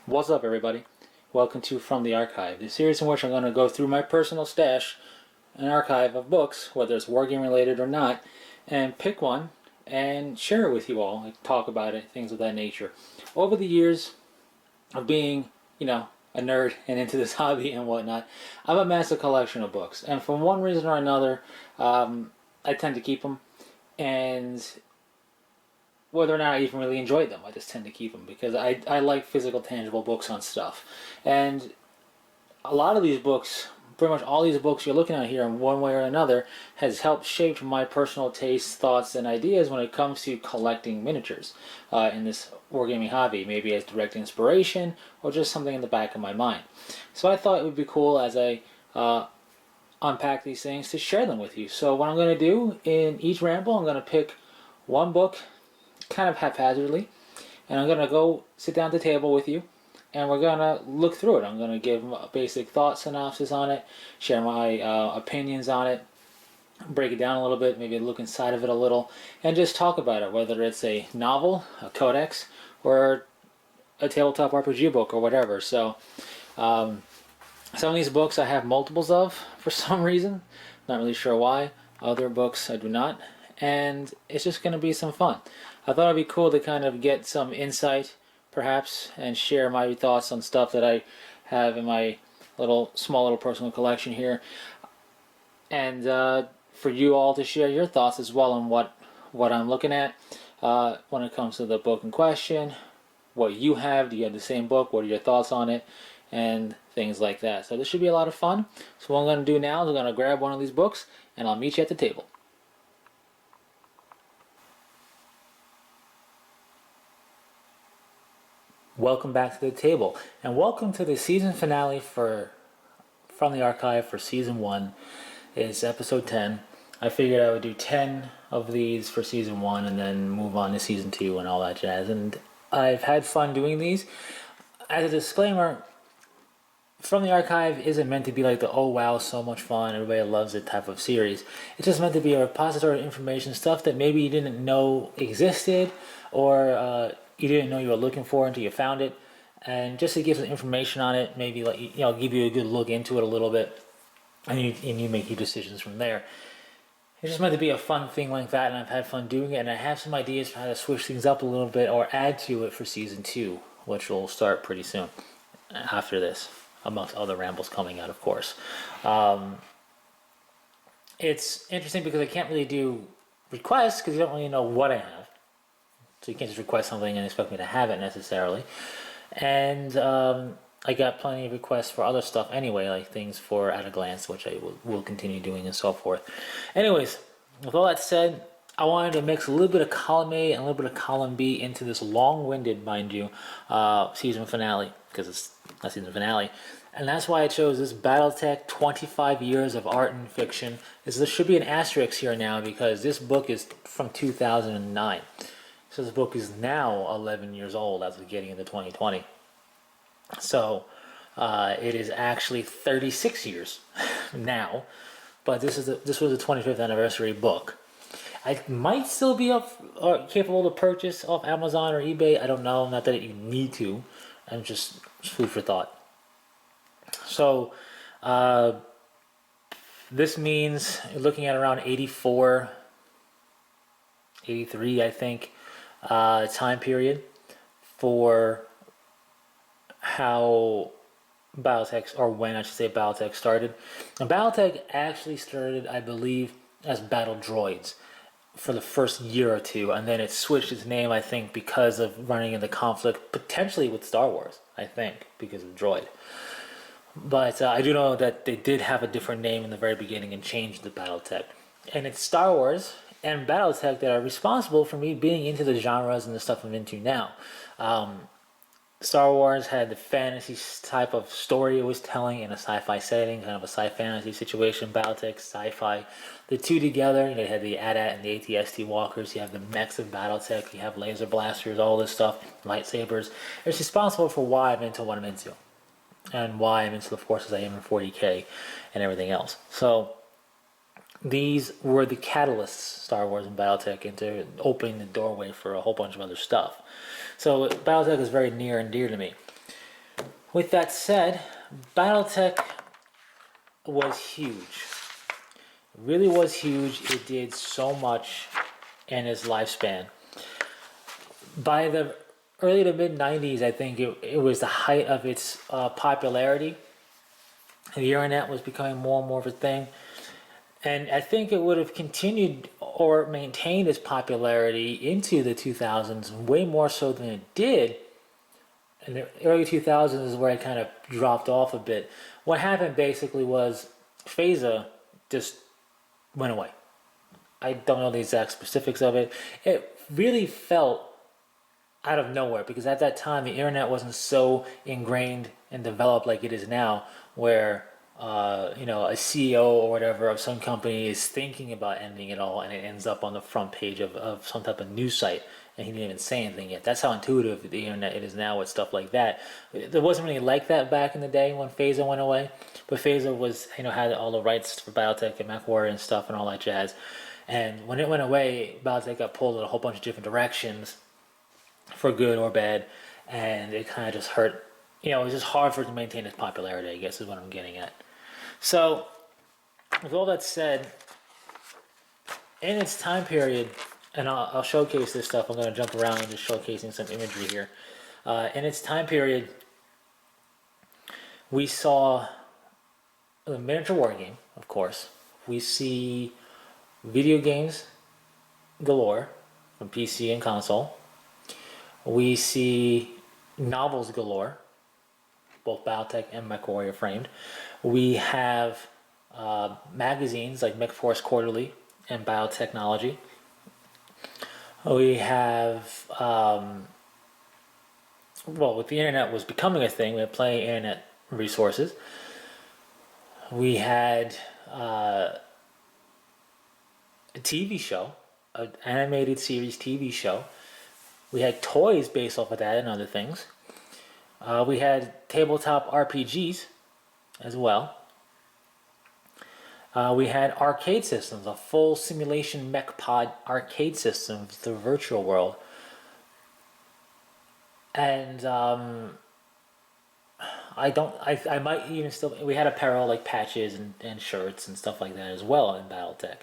What's up, everybody? Welcome to From the Archive, the series in which I'm going to go through my personal stash, an archive of books, whether it's wargame related or not, and pick one and share it with you all, like talk about it, things of that nature. Over the years of being, a nerd and into this hobby and whatnot, I've amassed a collection of books, and for one reason or another, I tend to keep them, and whether or not I even really enjoy them, I just tend to keep them because I like physical, tangible books on stuff. And a lot of these books, pretty much all these books you're looking at here in one way or another, has helped shape my personal tastes, thoughts, and ideas when it comes to collecting miniatures in this wargaming hobby, maybe as direct inspiration or just something in the back of my mind. So I thought it would be cool as I unpack these things to share them with you. So what I'm going to do in each ramble, I'm going to pick one book kind of haphazardly, and I'm gonna go sit down at the table with you, and we're gonna look through it. I'm gonna give a basic thought synopsis on it, share my opinions on it, break it down a little bit, maybe look inside of it a little, and just talk about it, whether it's a novel, a codex, or a tabletop RPG book or whatever. So some of these books I have multiples of for some reason, not really sure why. Other books I do not, and it's just going to be some fun. I thought it'd be cool to kind of get some insight, perhaps, and share my thoughts on stuff that I have in my small little personal collection here, and for you all to share your thoughts as well on what I'm looking at when it comes to the book in question. What you have? Do you have the same book? What are your thoughts on it? And things like that. So this should be a lot of fun. So what I'm going to do now is I'm going to grab one of these books, and I'll meet you at the table. Welcome back to the table, and welcome to the season finale for From the Archive for Season 1. It's episode 10. I figured I would do 10 of these for Season 1 and then move on to Season 2 and all that jazz. And I've had fun doing these. As a disclaimer, From the Archive isn't meant to be like the oh wow, so much fun, everybody loves it type of series. It's just meant to be a repository of information, stuff that maybe you didn't know existed, or you didn't know you were looking for until you found it, and just to give some information on it, maybe give you a good look into it a little bit, and you make your decisions from there. It's just meant to be a fun thing like that, and I've had fun doing it, and I have some ideas for how to switch things up a little bit or add to it for Season 2, which will start pretty soon after this, amongst other rambles coming out, of course. It's interesting because I can't really do requests because you don't really know what I have. So you can't just request something and expect me to have it necessarily. And I got plenty of requests for other stuff anyway, like things for At a Glance, which I will continue doing and so forth. Anyways, with all that said, I wanted to mix a little bit of column A and a little bit of column B into this long-winded, mind you, season finale, because it's a season finale. And that's why I chose this Battletech 25 Years of Art and Fiction. There should be an asterisk here now because this book is from 2009. So this book is now 11 years old as of getting into 2020. So it is actually 36 years now, but this was the 25th anniversary book. I might still be capable to purchase off Amazon or eBay. I don't know. Not that you need to. I'm just food for thought. So this means looking at around 84, 83, I think. Time period for how Battletech, or when I should say Battletech started. And Battletech actually started, I believe, as Battle Droids for the first year or two, and then it switched its name, I think, because of running into conflict, potentially with Star Wars, I think, because of Droid. But I do know that they did have a different name in the very beginning and changed the Battletech. And it's Star Wars and Battletech that are responsible for me being into the genres and the stuff I'm into now. Star Wars had the fantasy type of story it was telling in a sci-fi setting, kind of a sci-fantasy situation. Battletech, sci-fi. The two together, you had the AT-AT and the AT-ST walkers. You have the mechs of Battletech. You have laser blasters, all this stuff, lightsabers. It's responsible for why I'm into what I'm into, and why I'm into the forces I am in 40K and everything else. So these were the catalysts, Star Wars and Battletech, into opening the doorway for a whole bunch of other stuff. So Battletech is very near and dear to me. With that said, Battletech was huge. It really was huge. It did so much in its lifespan. By the early to mid 90s, I think it was the height of its popularity. The internet was becoming more and more of a thing. And I think it would have continued or maintained its popularity into the 2000s, way more so than it did. In the early 2000s is where it kind of dropped off a bit. What happened basically was FASA just went away. I don't know the exact specifics of it. It really felt out of nowhere because at that time the internet wasn't so ingrained and developed like it is now, where a CEO or whatever of some company is thinking about ending it all and it ends up on the front page of some type of news site and he didn't even say anything yet. That's how intuitive the internet it is now with stuff like that. There wasn't really like that back in the day when FASA went away, but FASA was had all the rights for Battletech and MechWarrior and stuff and all that jazz. And when it went away, Battletech got pulled in a whole bunch of different directions, for good or bad, and it kind of just hurt. It was just hard for it to maintain its popularity, I guess is what I'm getting at. So, with all that said, in its time period, and I'll showcase this stuff, I'm going to jump around and just showcasing some imagery here. In its time period, we saw the miniature war game, of course. We see video games galore from PC and console. We see novels galore, both Battletech and MechWarrior framed. We have magazines like MechForce Quarterly and Biotechnology. We have, with the internet was becoming a thing, we had plenty of internet resources. We had a TV show, an animated series TV show. We had toys based off of that and other things. We had tabletop RPGs as well. We had arcade systems, a full simulation mech pod arcade system, the virtual world. And I might even still, we had apparel like patches and shirts and stuff like that as well in Battletech.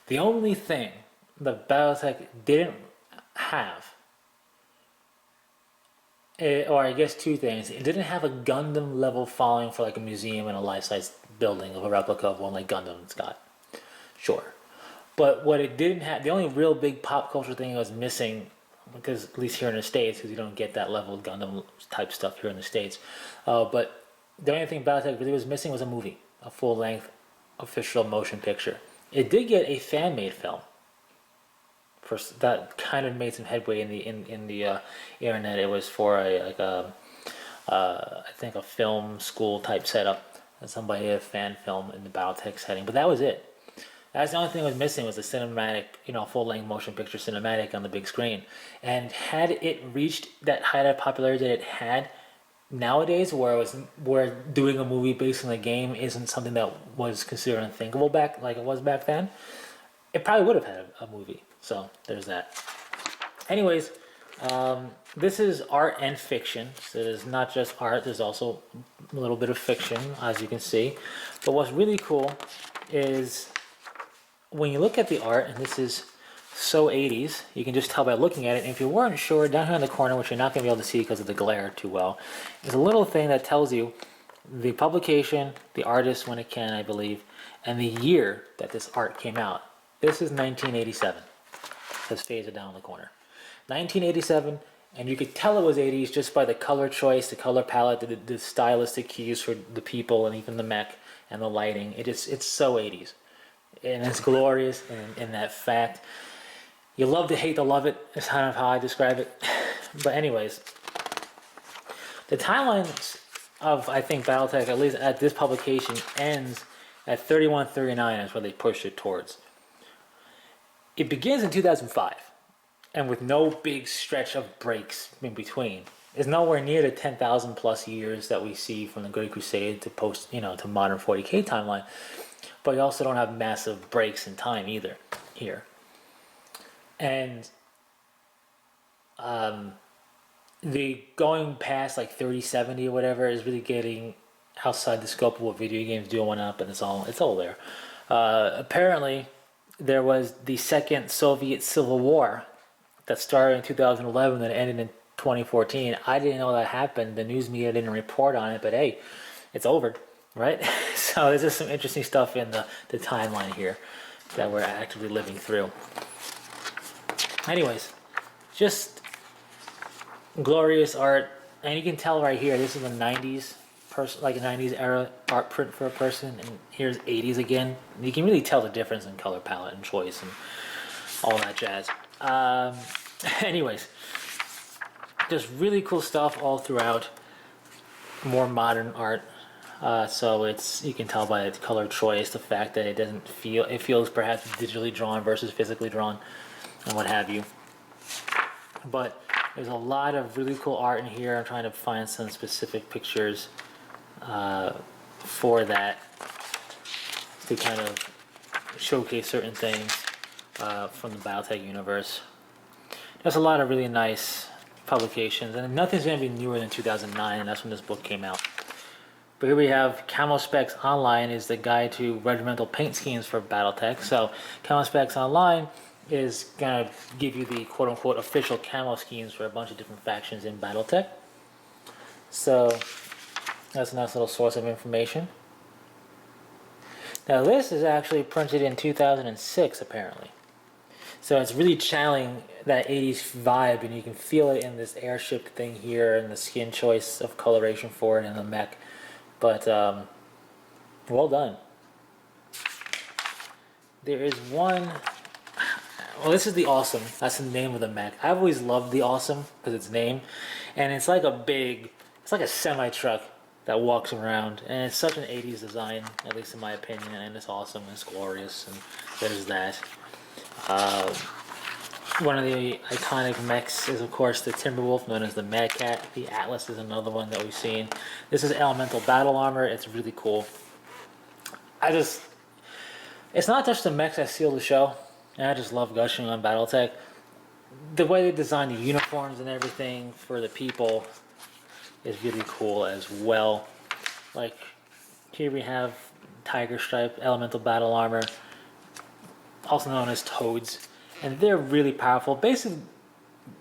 The only thing that Battletech didn't have, or I guess two things. It didn't have a Gundam level following for like a museum and a life-size building of a replica of one like Gundam's got. Sure. But what it didn't have, the only real big pop culture thing it was missing, because at least here in the States, because you don't get that level of Gundam type stuff here in the States. But the only thing Battletech really was missing was a movie, a full-length official motion picture. It did get a fan-made film. That kind of made some headway in the internet. It was for I think a film school type setup, and somebody had a fan film in the Battletech setting, but that was it. That's the only thing that was missing was the cinematic, full length motion picture cinematic on the big screen. And had it reached that height of popularity that it had nowadays, where doing a movie based on the game isn't something that was considered unthinkable back like it was back then, it probably would have had a movie. So there's that. Anyways, this is art and fiction. So there's not just art, there's also a little bit of fiction, as you can see. But what's really cool is when you look at the art, and this is so 80s, you can just tell by looking at it. And if you weren't sure, down here in the corner, which you're not going to be able to see because of the glare too well, there's a little thing that tells you the publication, the artist when it can, I believe, and the year that this art came out. This is 1987. Says FASA down in the corner. 1987, and you could tell it was 80s just by the color choice, the color palette, the stylistic cues for the people and even the mech and the lighting. It's so 80s. And it's glorious in that fact. You love to hate to love it, is kind of how I describe it. But anyways, the timeline of, I think, Battletech, at least at this publication, ends at 3139 is where they push it towards. It begins in 2005, and with no big stretch of breaks in between. It's nowhere near the 10,000 plus years that we see from the Great Crusade to to modern 40K timeline. But you also don't have massive breaks in time either here. And the going past like 3070 or whatever is really getting outside the scope of what video games do and whatnot, but it's all there. Apparently, there was the second Soviet Civil War that started in 2011 and ended in 2014. I didn't know that happened. The news media didn't report on it, but hey, it's over, right? So there's just some interesting stuff in the timeline here that we're actively living through. Anyways, just glorious art, and you can tell right here, this is the 90s, like a 90s era art print for a person, and here's 80s again. And you can really tell the difference in color palette and choice and all that jazz. Anyways, just really cool stuff all throughout. More modern art, so you can tell by its color choice, the fact that it feels perhaps digitally drawn versus physically drawn, and what have you. But there's a lot of really cool art in here. I'm trying to find some specific pictures for that to kind of showcase certain things from the Battletech universe. There's a lot of really nice publications, and nothing's going to be newer than 2009, and that's when this book came out. But here we have Camo Specs Online is the guide to regimental paint schemes for Battletech. So Camo Specs Online is going to give you the quote-unquote official camo schemes for a bunch of different factions in Battletech. So that's a nice little source of information. Now this is actually printed in 2006 apparently. So it's really channeling that 80s vibe, and you can feel it in this airship thing here and the skin choice of coloration for it and the mech. But well done. There is one. Well, this is the Awesome. That's the name of the mech. I've always loved the Awesome because its name, and it's like it's like a semi truck that walks around, and it's such an 80s design, at least in my opinion, and it's awesome, and it's glorious, and there's that. One of the iconic mechs is, of course, the Timberwolf, known as the Mad Cat. The Atlas is another one that we've seen. This is elemental battle armor. It's really cool. It's not just the mechs that seal the show, and I just love gushing on Battletech. The way they design the uniforms and everything for the people is really cool as well. Like, here we have Tiger Stripe elemental battle armor, also known as Toads, and they're really powerful. Basically,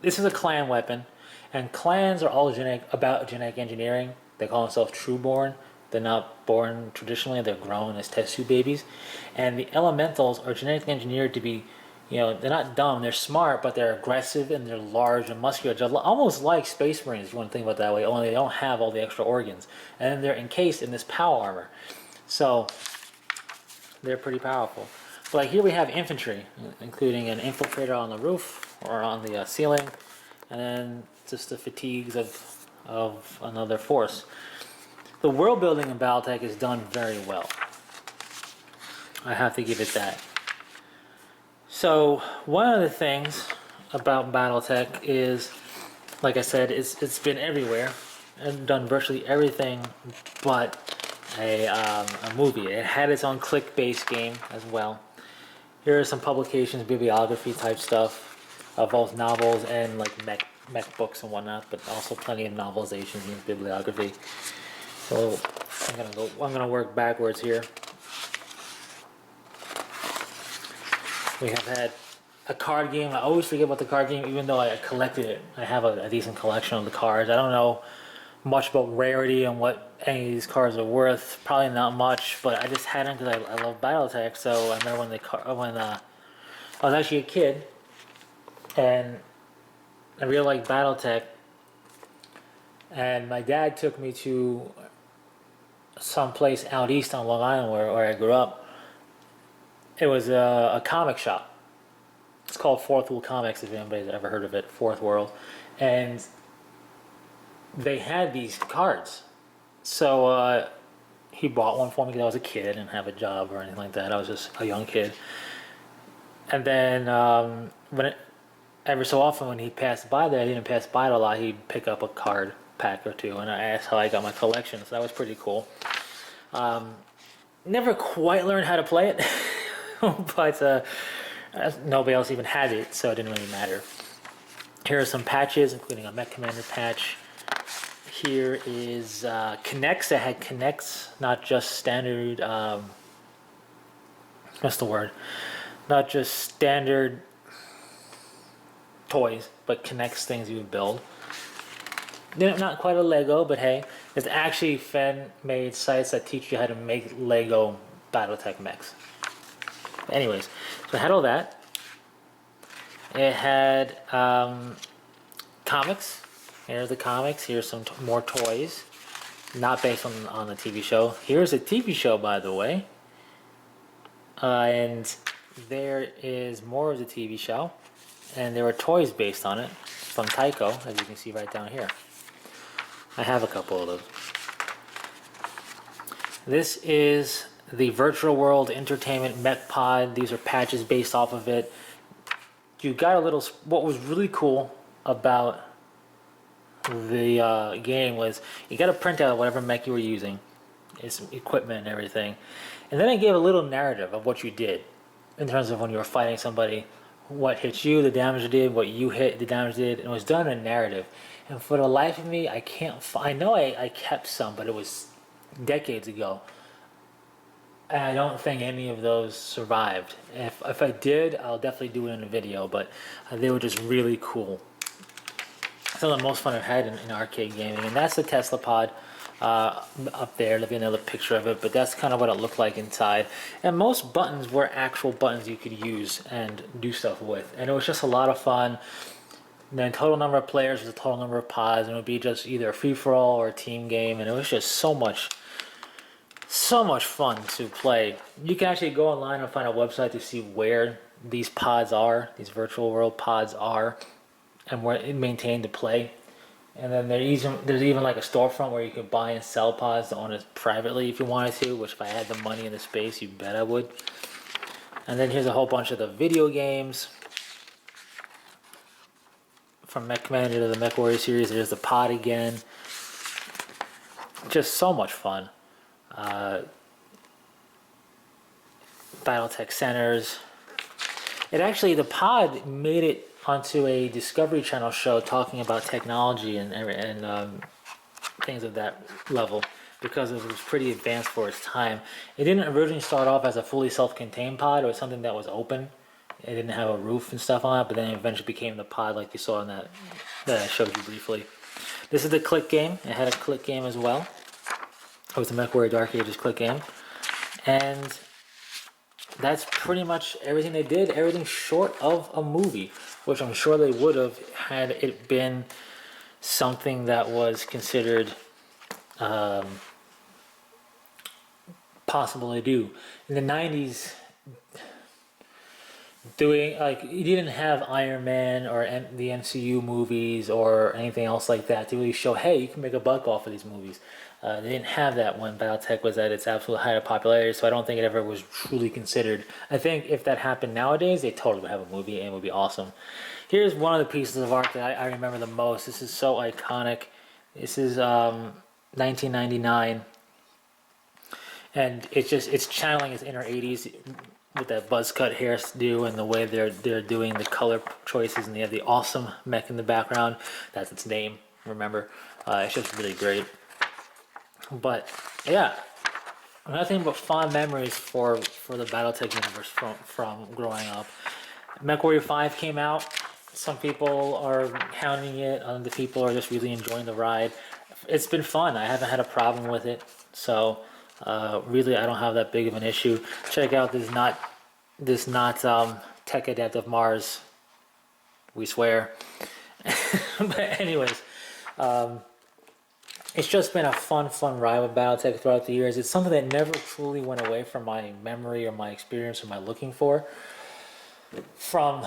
this is a clan weapon, and clans are all about genetic engineering. They call themselves Trueborn. They're not born traditionally, they're grown as test tube babies. And the elementals are genetically engineered to be, they're not dumb, they're smart, but they're aggressive and they're large and muscular, just almost like Space Marines, if you want to think about it that way, only they don't have all the extra organs. And then they're encased in this POW armor. So, they're pretty powerful. But like here we have infantry, including an infiltrator on the roof or on the ceiling, and then just the fatigues of another force. The world building in Battletech is done very well. I have to give it that. So one of the things about Battletech is, like I said, it's been everywhere and done virtually everything but a movie. It had its own click-based game as well. Here are some publications, bibliography type stuff, both novels and like mech books and whatnot, but also plenty of novelizations and bibliography. So I'm gonna work backwards here. We have had a card game. I always forget about the card game, even though I collected it. I have a decent collection of the cards. I don't know much about rarity and what any of these cards are worth. Probably not much, but I just had them because I love Battletech. So I remember when I was actually a kid, and I really liked Battletech, and my dad took me to some place out east on Long Island where I grew up. It was a comic shop. It's called Fourth World Comics, if anybody's ever heard of it, Fourth World. And they had these cards. So he bought one for me because I was a kid, I didn't have a job or anything like that. I was just a young kid. And then every so often when he passed by there, he didn't pass by it a lot, he'd pick up a card pack or two, and I asked how I got my collection, so that was pretty cool. Never quite learned how to play it, but nobody else even had it, so it didn't really matter. Here are some patches, including a Mech Commander patch. Here is connects. That had connects, not just standard. What's the word? Not just standard toys, but connects things you would build. They're not quite a Lego, but hey, there's actually fan-made sites that teach you how to make Lego Battletech mechs. Anyways, so I had all that. It had comics. Here's the comics. Here's some more toys, not based on the TV show. Here's a TV show, by the way, and there is more of the TV show, and there are toys based on it from Tyco, as you can see right down here. I have a couple of those. This is the Virtual World Entertainment Mech Pod. These are patches based off of it. You got a little. What was really cool about the game was you got to print out whatever mech you were using, its equipment and everything, and then it gave a little narrative of what you did in terms of when you were fighting somebody, what hit you, the damage you did, what you hit, the damage did, and it was done in narrative. And for the life of me, I can't. I know I kept some, but it was decades ago. And I don't think any of those survived. If I did, I'll definitely do it in a video, but they were just really cool. Some of the most fun I've had in arcade gaming. And that's the Tesla pod up there. There'll be another picture of it, but that's kind of what it looked like inside. And most buttons were actual buttons you could use and do stuff with. And it was just a lot of fun. And then total number of players was the total number of pods, and it would be just either a free-for-all or a team game, and it was just so much fun to play. You can actually go online and find a website to see where these pods are, these virtual world pods are, and where it's maintained to play. And then there's even like a storefront where you can buy and sell pods to own it privately if you wanted to, which if I had the money and the space, you bet I would. And then here's a whole bunch of the video games. From Mech Commander to the Mech Warrior series, there's the pod again. Just so much fun. Battletech Centers. The pod made it onto a Discovery Channel show talking about technology and things of that level, because it was pretty advanced for its time. It didn't originally start off as a fully self-contained pod. It was something that was open. It didn't have a roof and stuff on it, but then it eventually became the pod like you saw in that I showed you briefly. This is the click game. It had a click game as well. It was the MechWarrior Dark Ages click game. And that's pretty much everything they did, everything short of a movie, which I'm sure they would have had it been something that was considered possible to do. In the 90s, you didn't have Iron Man or the MCU movies or anything else like that to really show, hey, you can make a buck off of these movies. They didn't have that when Battletech was at its absolute height of popularity, so I don't think it ever was truly considered. I think if that happened nowadays, they totally would have a movie and it would be awesome. Here's one of the pieces of art that I remember the most. This is so iconic. This is 1999, and it's channeling its inner 80s with that buzz cut hairdo and the way they're doing the color choices, and they have the awesome mech in the background. That's its name, remember. It's just really great. But yeah, nothing but fond memories for the Battletech universe from growing up. MechWarrior 5 came out. Some people are hounding it, other people are just really enjoying the ride. It's been fun. I haven't had a problem with it, so really I don't have that big of an issue. Check out this not tech adept of Mars, we swear. But anyways, it's just been a fun ride with Battletech throughout the years. It's something that never truly went away from my memory or my experience or my looking for. From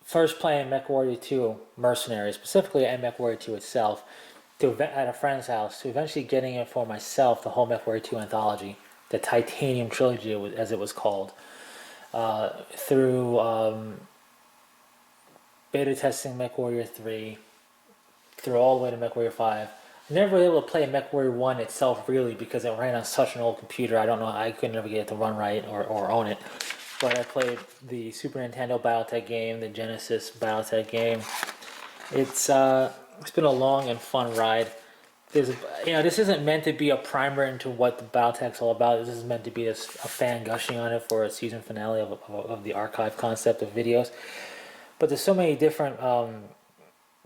first playing MechWarrior 2 Mercenary, specifically and MechWarrior 2 itself, at a friend's house, to eventually getting it for myself, the whole MechWarrior 2 anthology, the Titanium Trilogy as it was called, through beta testing MechWarrior 3, through all the way to MechWarrior 5. I never was able to play MechWarrior 1 itself really because it ran on such an old computer. I don't know, I couldn't ever get it to run right or own it. But I played the Super Nintendo Battletech game, the Genesis Battletech game, It's been a long and fun ride. This isn't meant to be a primer into what the Battletech's all about. This is meant to be a fan gushing on it for a season finale of the archive concept of videos. But there's so many different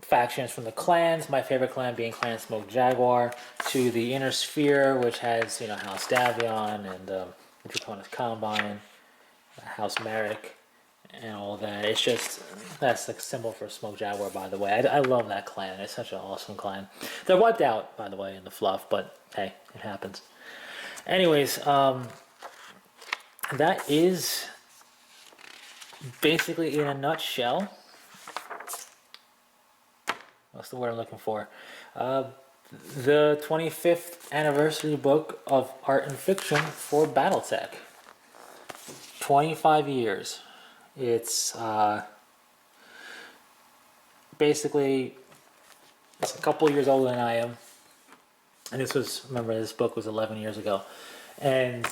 factions from the clans. My favorite clan being Clan Smoke Jaguar, to the Inner Sphere, which has House Davion and the Draconis Combine, House Merrick, and all that. It's just, that's the symbol for Smoke Jaguar, by the way. I love that clan. It's such an awesome clan. They're wiped out, by the way, in the fluff, but hey, it happens. Anyways, that is basically in a nutshell. What's the word I'm looking for? The 25th anniversary book of art and fiction for Battletech. 25 years. It's basically, it's a couple years older than I am. And remember, this book was 11 years ago. And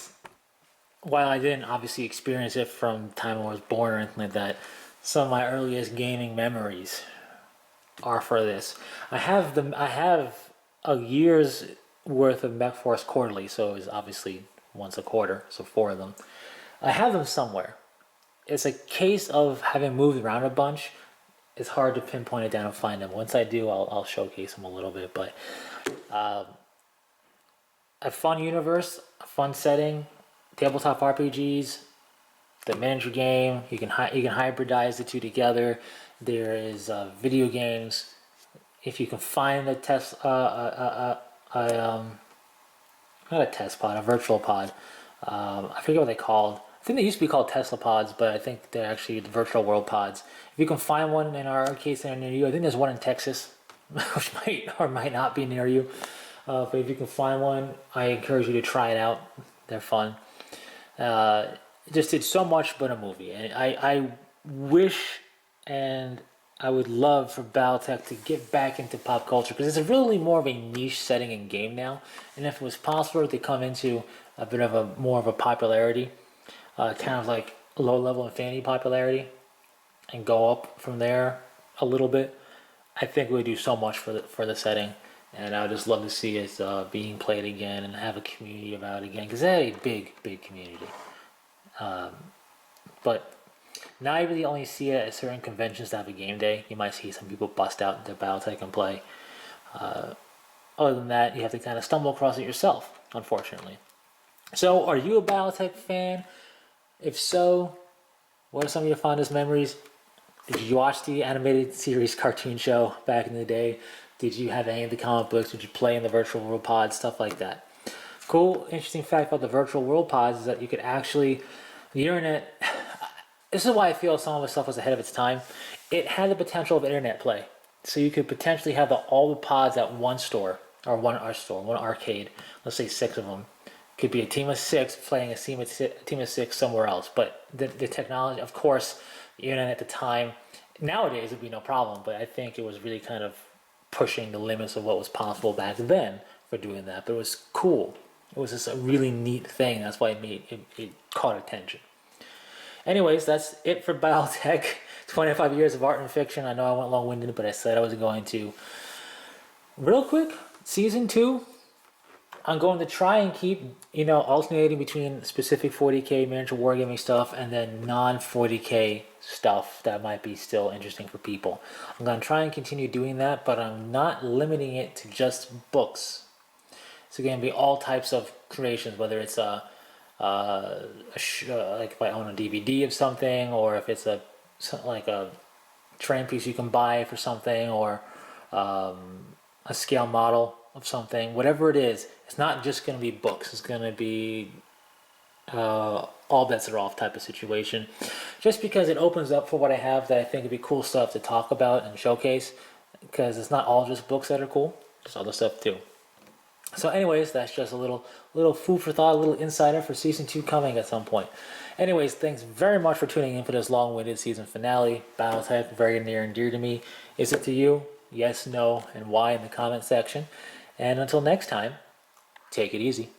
while I didn't obviously experience it from the time I was born or anything like that, some of my earliest gaming memories are for this. I have a year's worth of Mech Force Quarterly, so it's obviously once a quarter, so 4 of them. I have them somewhere. It's a case of having moved around a bunch. It's hard to pinpoint it down and find them. Once I do, I'll showcase them a little bit. But a fun universe, a fun setting, tabletop RPGs, the miniature game. You can hybridize the two together. There is video games. If you can find a not a test pod, a virtual pod. I forget what they called. I think they used to be called Tesla pods, but I think they're actually the virtual world pods. If you can find one in our arcade center near you, I think there's one in Texas, which might or might not be near you. But if you can find one, I encourage you to try it out. They're fun. It just did so much but a movie. And I wish and I would love for Battletech to get back into pop culture, because it's really more of a niche setting and game now. And if it was possible to come into a bit of more of a popularity, kind of like low level Infinity popularity, and go up from there a little bit, I think it would do so much for the setting. And I would just love to see it being played again and have a community about it again, because they're a big community. But now you really only see it at certain conventions that have a game day. You might see some people bust out their Battletech and play. Other than that, you have to kind of stumble across it yourself, unfortunately. So, are you a Battletech fan? If so, what are some of your fondest memories? Did you watch the animated series cartoon show back in the day? Did you have any of the comic books? Did you play in the virtual world pods? Stuff like that. Cool, interesting fact about the virtual world pods is that you could actually, the internet, this is why I feel some of the stuff was ahead of its time. It had the potential of internet play. So you could potentially have all the pods at one store, or one arcade, let's say 6 of them. Could be a team of 6 playing a team of 6 somewhere else. But the technology, of course, the internet at the time, nowadays would be no problem, but I think it was really kind of pushing the limits of what was possible back then for doing that. But it was cool. It was just a really neat thing. That's why it caught attention. Anyways, that's it for Battletech. 25 years of art and fiction. I know I went long-winded, but I said I was going to. Real quick, Season 2, I'm going to try and keep, alternating between specific 40k miniature wargaming stuff and then non-40k stuff that might be still interesting for people. I'm going to try and continue doing that, but I'm not limiting it to just books. It's going to be all types of creations, whether it's like if I own a DVD of something, or if it's like a train piece you can buy for something, or a scale model of something, whatever it is. It's not just going to be books. It's going to be all bets are off type of situation, just because it opens up for what I have that I think would be cool stuff to talk about and showcase, because it's not all just books that are cool, there's other stuff too. So anyways, that's just a little food for thought, a little insider for Season 2 coming at some point. Anyways, thanks very much for tuning in for this long-winded season finale. Battletech, very near and dear to me. Is it to you? Yes, no, and why in the comment section. And until next time, take it easy.